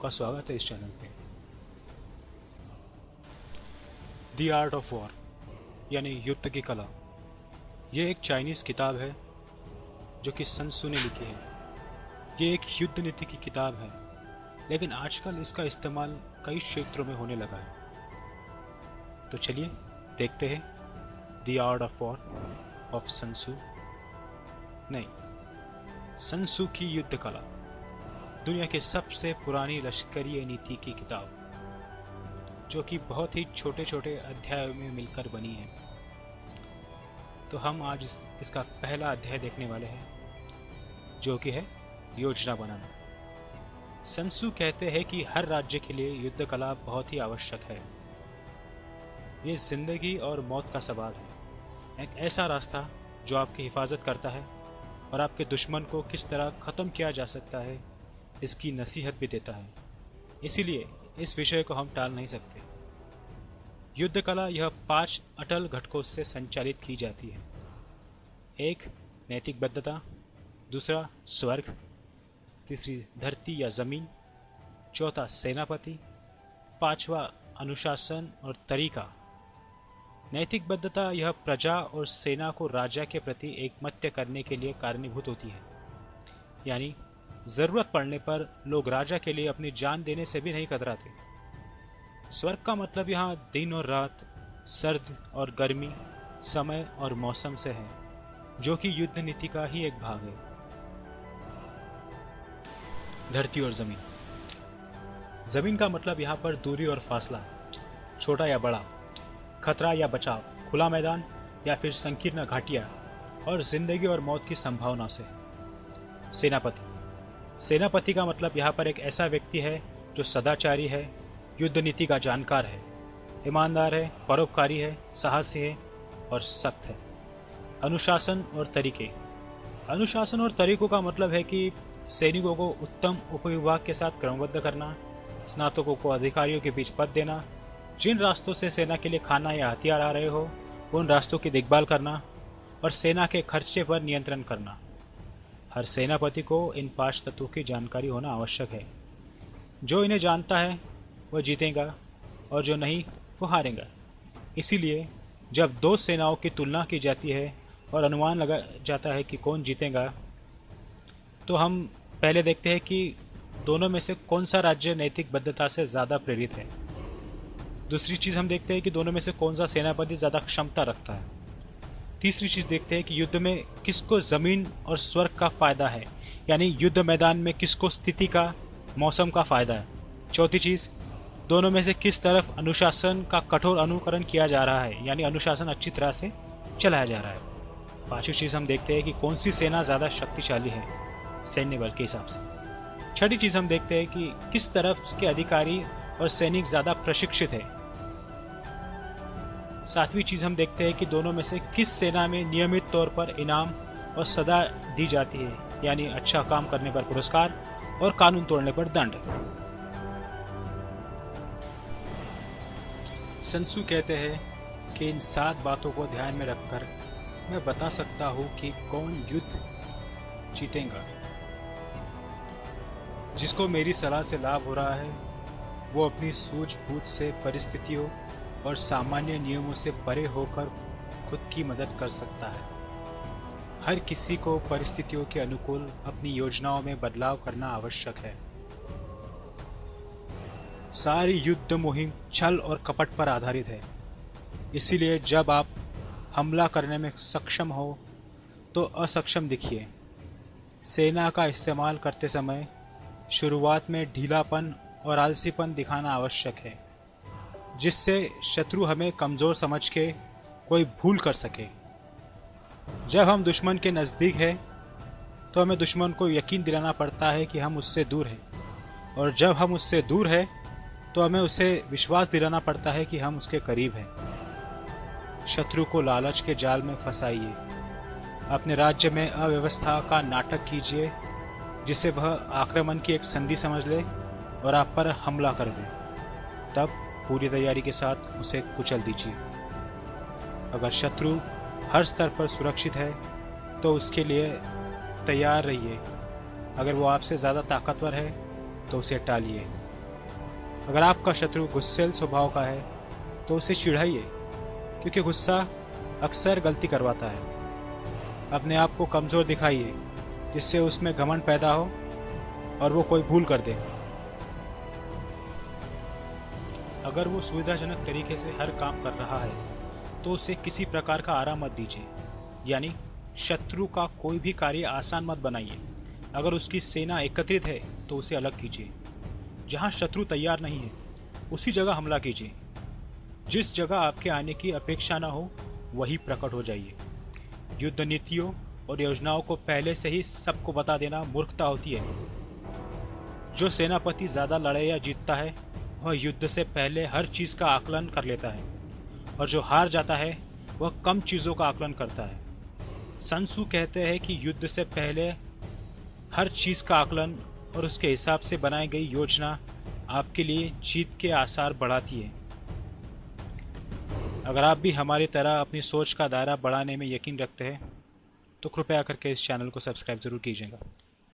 आपका स्वागत है इस चैनल पे। द आर्ट ऑफ वॉर यानी युद्ध की कला, ये एक चाइनीज़ किताब है जो कि सन त्सू ने लिखी है। ये एक युद्ध नीति की किताब है, लेकिन आजकल इसका इस्तेमाल कई क्षेत्रों में होने लगा है। तो चलिए देखते हैं the art of war of Sun Tzu. नहीं, सन त्सू की युद्ध कला दुनिया की सबसे पुरानी लश्करी नीति की किताब, जो कि बहुत ही छोटे छोटे अध्यायों में मिलकर बनी है। तो हम आज इसका पहला अध्याय देखने वाले हैं, जो कि है योजना बनाना। सन त्सू कहते हैं कि हर राज्य के लिए युद्ध कला बहुत ही आवश्यक है। ये जिंदगी और मौत का सवाल है, एक ऐसा रास्ता जो आपकी हिफाजत करता है और आपके दुश्मन को किस तरह ख़त्म किया जा सकता है इसकी नसीहत भी देता है। इसीलिए इस विषय को हम टाल नहीं सकते। युद्ध कला यह 5 अटल घटकों से संचालित की जाती है। 1. नैतिक बद्धता, दूसरा स्वर्ग, तीसरी धरती या जमीन, चौथा सेनापति, 5वां अनुशासन और तरीका। नैतिक बद्धता यह प्रजा और सेना को राजा के प्रति एकमत्य करने के लिए कारणीभूत होती है, यानी जरूरत पड़ने पर लोग राजा के लिए अपनी जान देने से भी नहीं कतराते। स्वर्ग का मतलब यहाँ दिन और रात, सर्द और गर्मी, समय और मौसम से है, जो कि युद्ध नीति का ही एक भाग है। धरती और जमीन। जमीन का मतलब यहाँ पर दूरी और फासला, छोटा या बड़ा, खतरा या बचाव, खुला मैदान या फिर संकीर्ण घाटियां और जिंदगी और मौत की संभावना से। सेनापति। सेनापति का मतलब यहाँ पर एक ऐसा व्यक्ति है जो सदाचारी है, युद्ध नीति का जानकार है, ईमानदार है, परोपकारी है, साहसी है और सख्त है। अनुशासन और तरीके। अनुशासन और तरीकों का मतलब है कि सैनिकों को उत्तम उपविभाग के साथ क्रमबद्ध करना, स्नातकों को अधिकारियों के बीच पद देना, जिन रास्तों से सेना के लिए खाना या हथियार आ रहे हो उन रास्तों की देखभाल करना और सेना के खर्चे पर नियंत्रण करना। हर सेनापति को इन 5 तत्वों की जानकारी होना आवश्यक है। जो इन्हें जानता है वह जीतेगा और जो नहीं वो हारेगा। इसीलिए जब 2 सेनाओं की तुलना की जाती है और अनुमान लगा जाता है कि कौन जीतेगा, तो हम पहले देखते हैं कि दोनों में से कौन सा राज्य नैतिक बद्धता से ज़्यादा प्रेरित है। दूसरी चीज़ हम देखते हैं कि दोनों में से कौन सा सेनापति ज़्यादा क्षमता रखता है। तीसरी चीज़ देखते हैं कि युद्ध में किसको ज़मीन और स्वर्ग का फ़ायदा है, यानी युद्ध मैदान में किसको स्थिति का, मौसम का फ़ायदा है। चौथी चीज़, दोनों में से किस तरफ अनुशासन का कठोर अनुकरण किया जा रहा है, यानी अनुशासन अच्छी तरह से चलाया जा रहा है। पांचवी चीज़ हम देखते हैं कि कौन सी सेना ज़्यादा शक्तिशाली है सैन्य बल के हिसाब से। छठी चीज़ हम देखते हैं कि किस तरफ के अधिकारी और सैनिक ज़्यादा प्रशिक्षित है। सातवीं चीज हम देखते हैं कि दोनों में से किस सेना में नियमित तौर पर इनाम और सदा दी जाती है, यानी अच्छा काम करने पर पुरस्कार और कानून तोड़ने पर दंड। सन त्सू कहते हैं कि इन 7 बातों को ध्यान में रखकर मैं बता सकता हूं कि कौन युद्ध जीतेगा। जिसको मेरी सलाह से लाभ हो रहा है वो अपनी सूझबूझ से परिस्थितियों और सामान्य नियमों से परे होकर खुद की मदद कर सकता है। हर किसी को परिस्थितियों के अनुकूल अपनी योजनाओं में बदलाव करना आवश्यक है। सारी युद्ध मुहिम छल और कपट पर आधारित है। इसीलिए जब आप हमला करने में सक्षम हो तो असक्षम दिखिए। सेना का इस्तेमाल करते समय शुरुआत में ढीलापन और आलसीपन दिखाना आवश्यक है, जिससे शत्रु हमें कमजोर समझ के कोई भूल कर सके। जब हम दुश्मन के नजदीक हैं तो हमें दुश्मन को यकीन दिलाना पड़ता है कि हम उससे दूर हैं, और जब हम उससे दूर हैं तो हमें उसे विश्वास दिलाना पड़ता है कि हम उसके करीब हैं। शत्रु को लालच के जाल में फंसाइए। अपने राज्य में अव्यवस्था का नाटक कीजिए, जिसे वह आक्रमण की एक संधि समझ ले और आप पर हमला कर दे। तब पूरी तैयारी के साथ उसे कुचल दीजिए। अगर शत्रु हर स्तर पर सुरक्षित है तो उसके लिए तैयार रहिए। अगर वो आपसे ज़्यादा ताकतवर है तो उसे टालिए। अगर आपका शत्रु गुस्सैल स्वभाव का है तो उसे चिढ़ाइए, क्योंकि गुस्सा अक्सर गलती करवाता है। अपने आप को कमज़ोर दिखाइए जिससे उसमें घमंड पैदा हो और वो कोई भूल कर दे। अगर वो सुविधाजनक तरीके से हर काम कर रहा है तो उसे किसी प्रकार का आराम मत दीजिए, यानी शत्रु का कोई भी कार्य आसान मत बनाइए। अगर उसकी सेना एकत्रित है तो उसे अलग कीजिए। जहां शत्रु तैयार नहीं है उसी जगह हमला कीजिए। जिस जगह आपके आने की अपेक्षा न हो वही प्रकट हो जाइए। युद्ध नीतियों और योजनाओं को पहले से ही सबको बता देना मूर्खता होती है। जो सेनापति ज्यादा लड़े या जीतता है वह युद्ध से पहले हर चीज का आकलन कर लेता है, और जो हार जाता है वह कम चीजों का आकलन करता है। सन त्सू कहते हैं कि युद्ध से पहले हर चीज का आकलन और उसके हिसाब से बनाई गई योजना आपके लिए जीत के आसार बढ़ाती है। अगर आप भी हमारी तरह अपनी सोच का दायरा बढ़ाने में यकीन रखते हैं तो कृपया करके इस चैनल को सब्सक्राइब जरूर कीजिएगा।